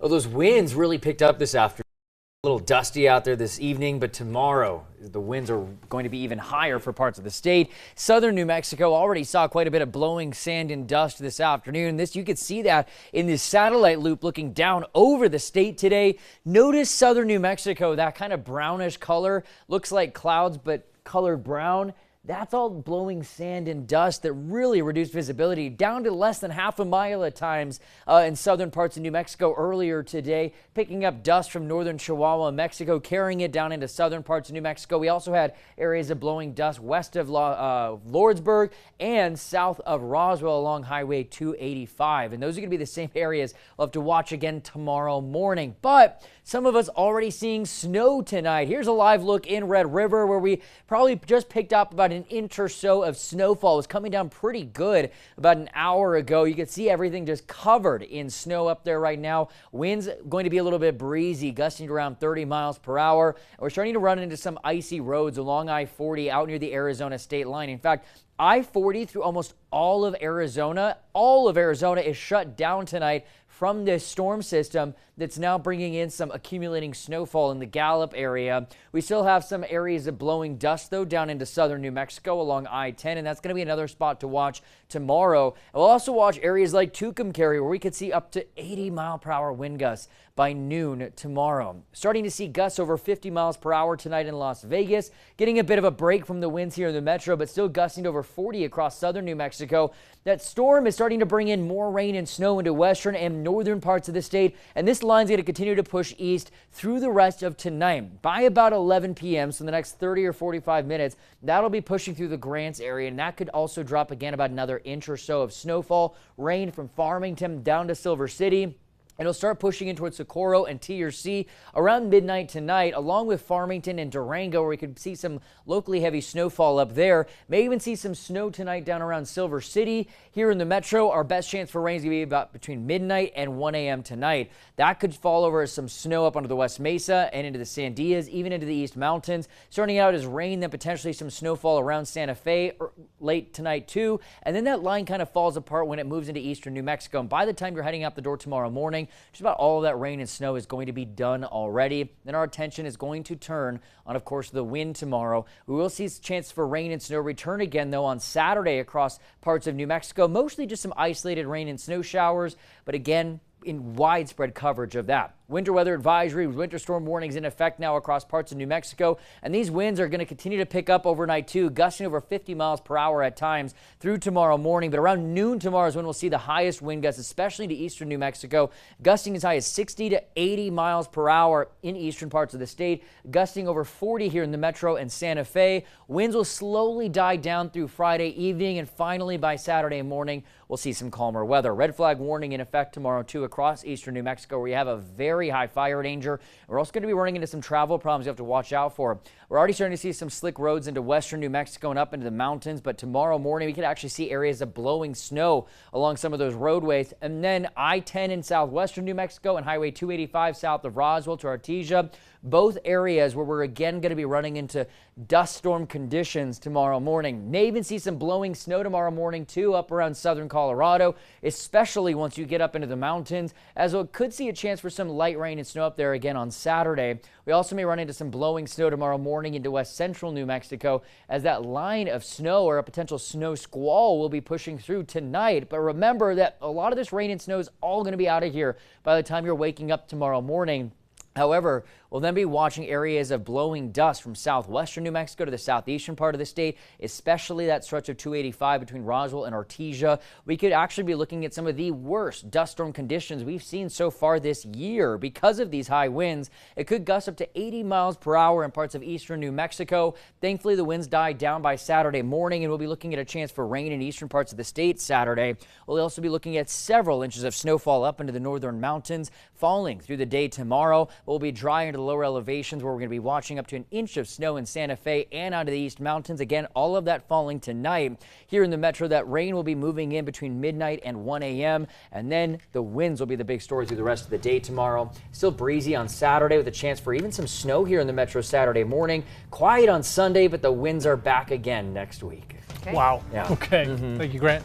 Well, those winds really picked up this afternoon. A little dusty out there this evening, but tomorrow the winds are going to be even higher for parts of the state. Southern New Mexico already saw quite a bit of blowing sand and dust this afternoon. You could see that in this satellite loop looking down over the state today. Notice southern New Mexico, that kind of brownish color, looks like clouds but colored brown. That's all blowing sand and dust that really reduced visibility down to less than half a mile at times in southern parts of New Mexico earlier today, picking up dust from northern Chihuahua, Mexico, carrying it down into southern parts of New Mexico. We also had areas of blowing dust west of Lordsburg and south of Roswell along Highway 285. And those are going to be the same areas we'll have to watch again tomorrow morning. But some of us already seeing snow tonight. Here's a live look in Red River where we probably just picked up about an inch or so of snowfall. It was coming down pretty good about an hour ago. You can see everything just covered in snow up there right now. Winds going to be a little bit breezy, gusting around 30 miles per hour. We're starting to run into some icy roads along I-40 out near the Arizona state line. In fact, I-40 through almost all of Arizona is shut down tonight from this storm system that's now bringing in some accumulating snowfall in the Gallup area. We still have some areas of blowing dust, though, down into southern New Mexico along I-10, and that's going to be another spot to watch tomorrow. And we'll also watch areas like Tucumcari, where we could see up to 80-mile-per-hour wind gusts by noon tomorrow. Starting to see gusts over 50 miles per hour tonight in Las Vegas, getting a bit of a break from the winds here in the metro, but still gusting to over 40 across southern New Mexico. That storm is starting to bring in more rain and snow into western and northern parts of the state, and this line's going to continue to push east through the rest of tonight. By about 11 p.m., so in the next 30 or 45 minutes, that'll be pushing through the Grants area, and that could also drop again about another inch or so of snowfall. Rain from Farmington down to Silver City. It'll start pushing in towards Socorro and TRC around midnight tonight, along with Farmington and Durango, where we could see some locally heavy snowfall up there. May even see some snow tonight down around Silver City. Here in the metro, our best chance for rain is going to be about between midnight and 1 a.m. tonight. That could fall over as some snow up onto the West Mesa and into the Sandias, even into the East Mountains. Starting out as rain, then potentially some snowfall around Santa Fe late tonight too. And then that line kind of falls apart when it moves into eastern New Mexico. And by the time you're heading out the door tomorrow morning, just about all of that rain and snow is going to be done already. Then our attention is going to turn on, of course, the wind tomorrow. We will see a chance for rain and snow return again, though, on Saturday across parts of New Mexico. Mostly just some isolated rain and snow showers, but again, in widespread coverage of that. Winter weather advisory with winter storm warnings in effect now across parts of New Mexico, and these winds are going to continue to pick up overnight too, gusting over 50 miles per hour at times through tomorrow morning. But around noon tomorrow is when we'll see the highest wind gusts, especially to eastern New Mexico, gusting as high as 60 to 80 miles per hour in eastern parts of the state, gusting over 40 here in the metro and Santa Fe. Winds will slowly die down through Friday evening, and finally by Saturday morning we'll see some calmer weather. Red flag warning in effect tomorrow too across eastern New Mexico, where you have a very high fire danger. We're also going to be running into some travel problems you have to watch out for. We're already starting to see some slick roads into western New Mexico and up into the mountains, but tomorrow morning we could actually see areas of blowing snow along some of those roadways. And then I-10 in southwestern New Mexico and Highway 285 south of Roswell to Artesia, both areas where we're again going to be running into dust storm conditions tomorrow morning. May even see some blowing snow tomorrow morning too up around southern Colorado, especially once you get up into the mountains, as well could see a chance for some light rain and snow up there again on Saturday. We also may run into some blowing snow tomorrow morning into west central New Mexico, as that line of snow or a potential snow squall will be pushing through tonight. But remember that a lot of this rain and snow is all going to be out of here by the time you're waking up tomorrow morning. However, we'll then be watching areas of blowing dust from southwestern New Mexico to the southeastern part of the state, especially that stretch of 285 between Roswell and Artesia. We could actually be looking at some of the worst dust storm conditions we've seen so far this year. Because of these high winds, it could gust up to 80 miles per hour in parts of eastern New Mexico. Thankfully, the winds died down by Saturday morning, and we'll be looking at a chance for rain in eastern parts of the state Saturday. We'll also be looking at several inches of snowfall up into the northern mountains, falling through the day tomorrow. We'll be dry into the lower elevations, where we're going to be watching up to an inch of snow in Santa Fe and onto the East Mountains. Again, all of that falling tonight. Here in the metro, that rain will be moving in between midnight and 1 a.m. And then the winds will be the big story through the rest of the day tomorrow. Still breezy on Saturday with a chance for even some snow here in the metro Saturday morning. Quiet on Sunday, but the winds are back again next week. Okay. Wow. Yeah. Okay. Thank you, Grant.